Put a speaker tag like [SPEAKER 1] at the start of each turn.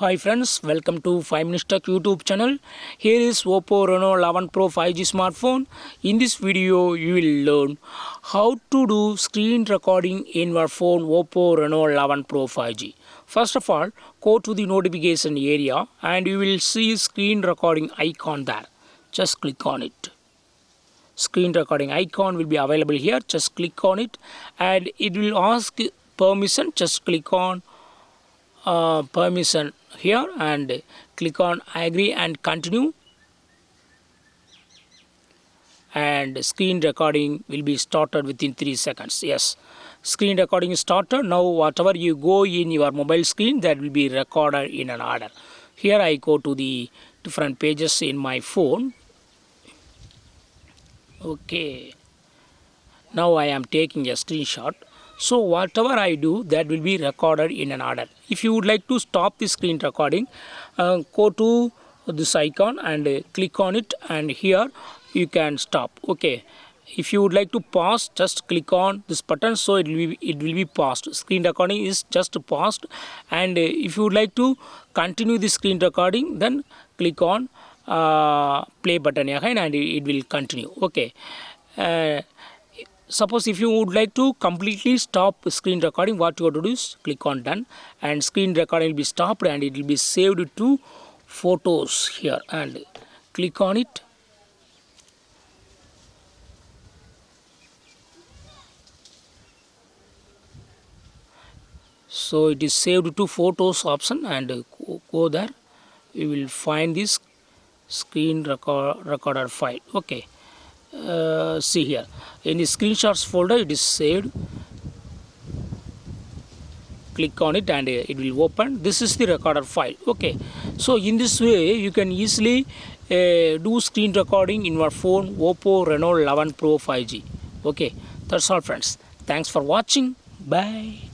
[SPEAKER 1] Hi friends, welcome to 5 Minutes Tech YouTube channel. Here is Oppo Reno 11 Pro 5G smartphone. In this video, you will learn how to do screen recording in your phone Oppo Reno 11 Pro 5G. First of all, go to the notification area and you will see screen recording icon there. Just click on it. Screen recording icon will be available here. Just click on it and it will ask permission. Just click on permission here and click on agree and continue, and screen recording will be started within 3 seconds. Yes, screen recording is started. Now whatever you go in your mobile screen, that will be recorded in an order. Here I go to the different pages in my phone. Okay, now I am taking a screenshot. So whatever I do, that will be recorded in an order. If you would like to stop the screen recording, go to this icon and click on it, and here you can stop. Okay, if you would like to pause, just click on this button, so it will be paused. Screen recording is just paused. And if you would like to continue the screen recording, then click on play button again and it will continue. Okay, suppose if you would like to completely stop screen recording, what you have to do is click on done, and screen recording will be stopped and it will be saved to photos here, and click on it. So it is saved to photos option, and go there, you will find this screen recorder file. Okay, see here in the screenshots folder it is saved. Click on it and it will open. This is the recorder file. Okay, so in this way you can easily do screen recording in your phone Oppo Reno 11 Pro 5G. Okay, that's all friends. Thanks for watching. Bye.